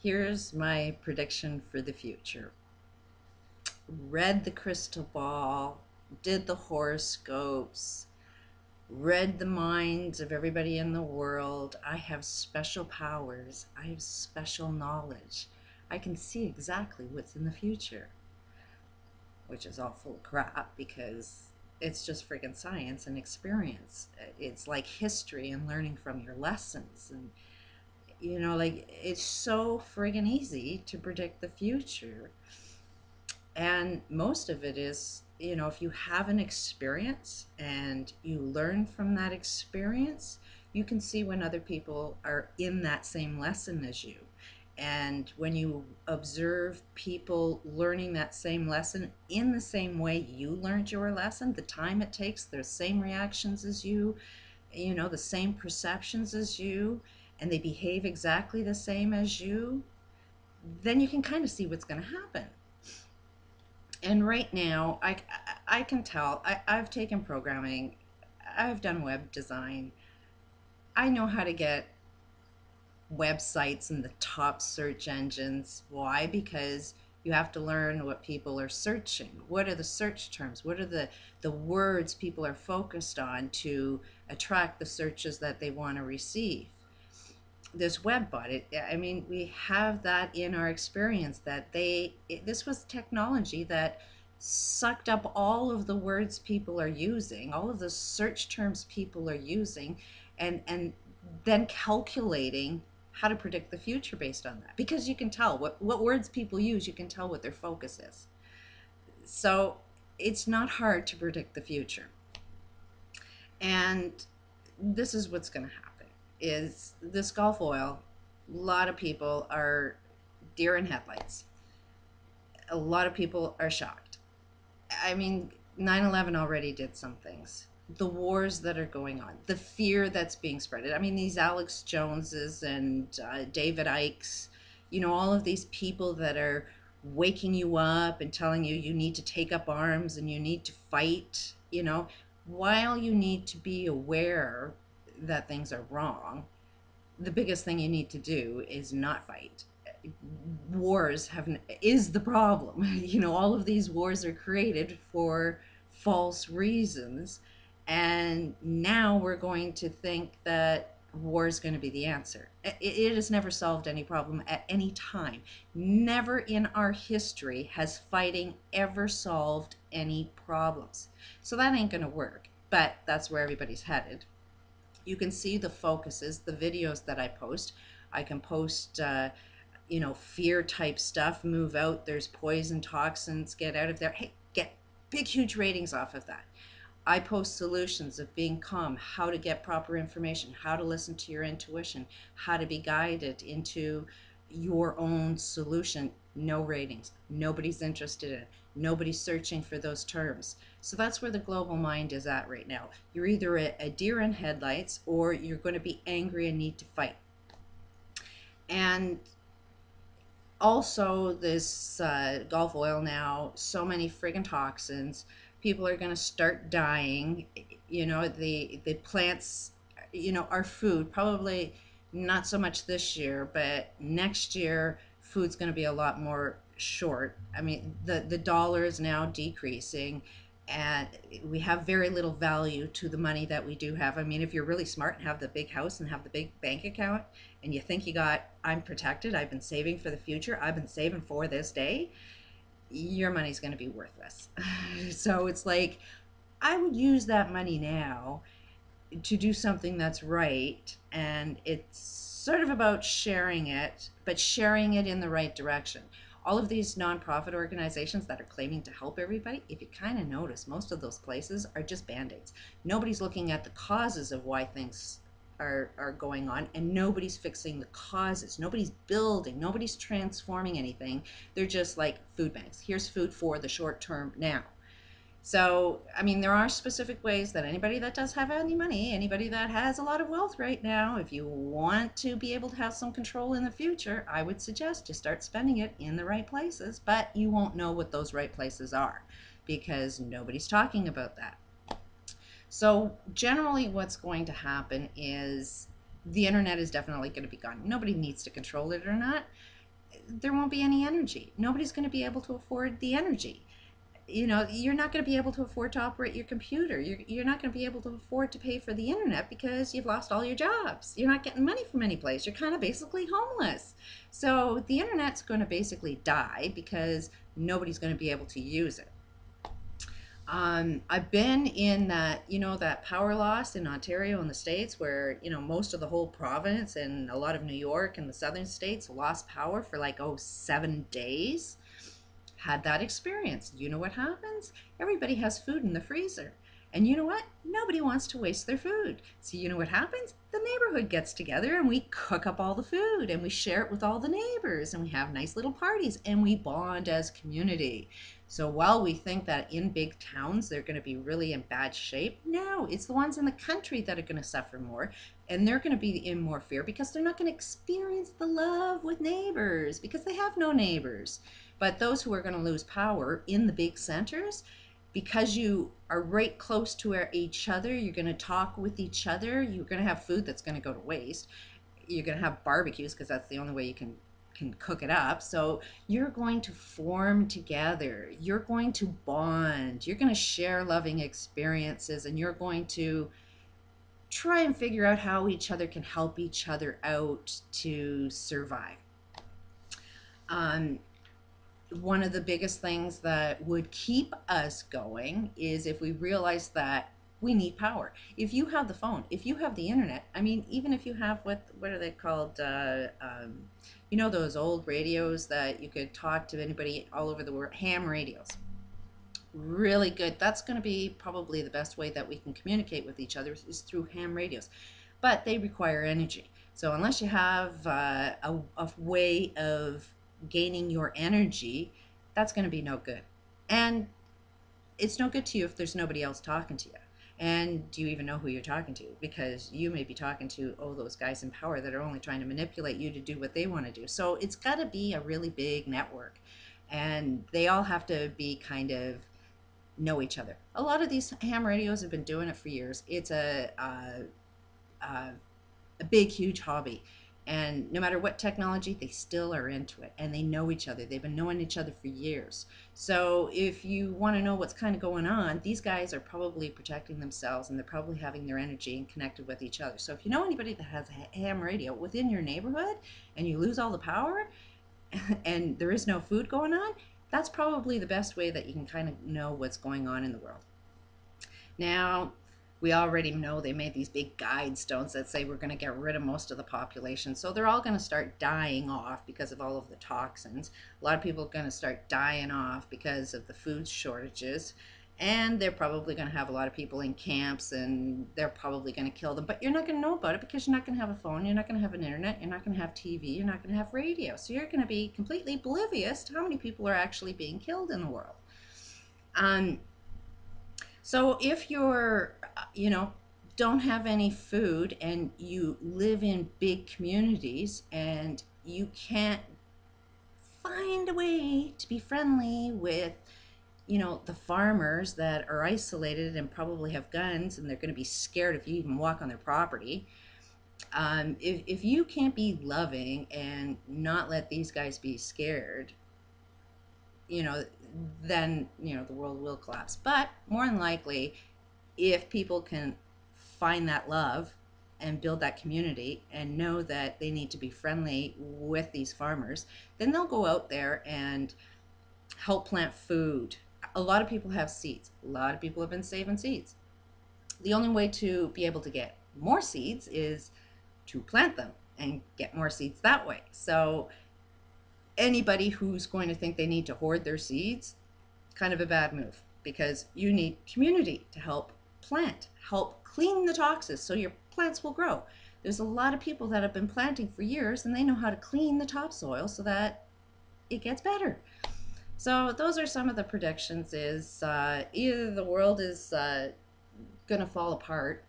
Here's my prediction for the future. Read the crystal ball, did the horoscopes, read the minds of everybody in the world. I have special powers. I have special knowledge. I can see exactly what's in the future, which is all full of crap because it's just friggin' science and experience. It's like history and learning from your lessons. And, like it's so friggin' easy to predict the future. And most of it is, if you have an experience and you learn from that experience, you can see when other people are in that same lesson as you. And when you observe people learning that same lesson in the same way you learned your lesson, the time it takes, the same reactions as you, the same perceptions as you, and they behave exactly the same as you, then you can kind of see what's going to happen. And right now, I can tell, I've taken programming, I've done web design, I know how to get websites in the top search engines. Why? Because you have to learn what people are searching. What are the search terms? What are the words people are focused on to attract the searches that they want to receive? This webbot, we have that in our experience that this was technology that sucked up all of the words people are using, all of the search terms people are using, and then calculating how to predict the future based on that, because you can tell what words people use. You can tell what their focus is. So it's not hard to predict the future. And this is what's going to happen is this Gulf oil, a lot of people are deer in headlights. A lot of people are shocked. 9/11 already did some things. The wars that are going on, the fear that's being spread. These Alex Joneses and David Ikes, all of these people that are waking you up and telling you you need to take up arms and you need to fight, while you need to be aware that things are wrong, the biggest thing you need to do is not fight. Wars is the problem. All of these wars are created for false reasons, and now we're going to think that war is going to be the answer. It has never solved any problem at any time. Never in our history has fighting ever solved any problems. So that ain't going to work, but that's where everybody's headed. You can see the focuses, the videos that I post. I can post fear type stuff, move out, there's poison, toxins, get out of there. Hey, get big huge ratings off of that. I post solutions of being calm, how to get proper information, how to listen to your intuition, how to be guided into your own solution. No ratings. Nobody's interested in it. Nobody's searching for those terms. So that's where the global mind is at right now. You're either a deer in headlights or you're going to be angry and need to fight. And also this Gulf oil now, so many friggin' toxins. People are going to start dying. The plants, our food, probably not so much this year, but next year food's going to be a lot more short. The dollar is now decreasing, and we have very little value to the money that we do have. If you're really smart and have the big house and have the big bank account and you think I'm protected, I've been saving for the future, I've been saving for this day, your money's going to be worthless. So it's like, I would use that money now to do something that's right, and it's sort of about sharing it, but sharing it in the right direction. All of these nonprofit organizations that are claiming to help everybody, if you kind of notice, most of those places are just band-aids. Nobody's looking at the causes of why things are going on, and nobody's fixing the causes. Nobody's building, nobody's transforming anything. They're just like food banks. Here's food for the short term now. So, there are specific ways that anybody that does have any money, anybody that has a lot of wealth right now, if you want to be able to have some control in the future, I would suggest you start spending it in the right places, but you won't know what those right places are because nobody's talking about that. So generally what's going to happen is the internet is definitely going to be gone. Nobody needs to control it or not. there won't be any energy. Nobody's going to be able to afford the energy. You're not going to be able to afford to operate your computer. You're not going to be able to afford to pay for the internet because you've lost all your jobs. You're not getting money from any place. You're kind of basically homeless. So the internet's going to basically die because nobody's going to be able to use it. I've been in that power loss in Ontario in the States where, most of the whole province and a lot of New York and the southern states lost power for like, 7 days. Had that experience. You know what happens? Everybody has food in the freezer. And you know what? Nobody wants to waste their food. So you know what happens? The neighborhood gets together and we cook up all the food and we share it with all the neighbors and we have nice little parties and we bond as community. So while we think that in big towns they're going to be really in bad shape, no, it's the ones in the country that are going to suffer more and they're going to be in more fear because they're not going to experience the love with neighbors because they have no neighbors. But those who are going to lose power in the big centers, because you are right close to each other, you're going to talk with each other, you're going to have food that's going to go to waste, you're going to have barbecues because that's the only way you can cook it up. So you're going to form together, you're going to bond, you're going to share loving experiences, and you're going to try and figure out how each other can help each other out to survive. um, One of the biggest things that would keep us going is if we realize that we need power. If you have the phone, if you have the internet, I mean, even if you have what are they called? Those old radios that you could talk to anybody all over the world, ham radios. Really good. That's going to be probably the best way that we can communicate with each other is through ham radios, but they require energy. So unless you have a way of gaining your energy, that's going to be no good. And it's no good to you if there's nobody else talking to you. And do you even know who you're talking to? Because you may be talking to, those guys in power that are only trying to manipulate you to do what they want to do. So it's got to be a really big network. And they all have to be kind of know each other. A lot of these ham radios have been doing it for years. It's a big, huge hobby. And no matter what technology, they still are into it and they know each other. They've been knowing each other for years. So if you want to know what's kind of going on, these guys are probably protecting themselves and they're probably having their energy and connected with each other. So if you know anybody that has a ham radio within your neighborhood and you lose all the power and there is no food going on, that's probably the best way that you can kind of know what's going on in the world. Now, we already know they made these big guide stones that say we're going to get rid of most of the population. So they're all going to start dying off because of all of the toxins. A lot of people are going to start dying off because of the food shortages. And they're probably going to have a lot of people in camps and they're probably going to kill them. But you're not going to know about it because you're not going to have a phone, you're not going to have an internet, you're not going to have TV, you're not going to have radio. So you're going to be completely oblivious to how many people are actually being killed in the world. Um, so if you're, don't have any food and you live in big communities and you can't find a way to be friendly with, the farmers that are isolated and probably have guns and they're going to be scared if you even walk on their property. If you can't be loving and not let these guys be scared, you know, then, the world will collapse. But more than likely, if people can find that love and build that community and know that they need to be friendly with these farmers, then they'll go out there and help plant food. A lot of people have seeds. A lot of people have been saving seeds. The only way to be able to get more seeds is to plant them and get more seeds that way. So anybody who's going to think they need to hoard their seeds, kind of a bad move, because you need community to help plant, help clean the toxins so your plants will grow. There's a lot of people that have been planting for years and they know how to clean the topsoil so that it gets better. So those are some of the predictions. Is either the world is going to fall apart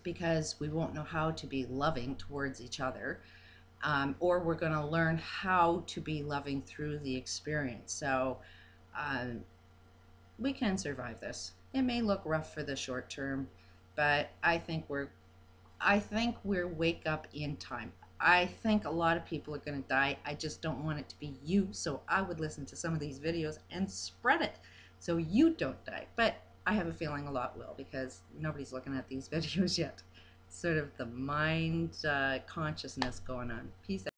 because we won't know how to be loving towards each other, or we're going to learn how to be loving through the experience. So we can survive this. It may look rough for the short term, but I think we're wake up in time. I think a lot of people are going to die. I just don't want it to be you. So I would listen to some of these videos and spread it so you don't die. But I have a feeling a lot will, because nobody's looking at these videos yet. Sort of the mind consciousness going on. Peace out.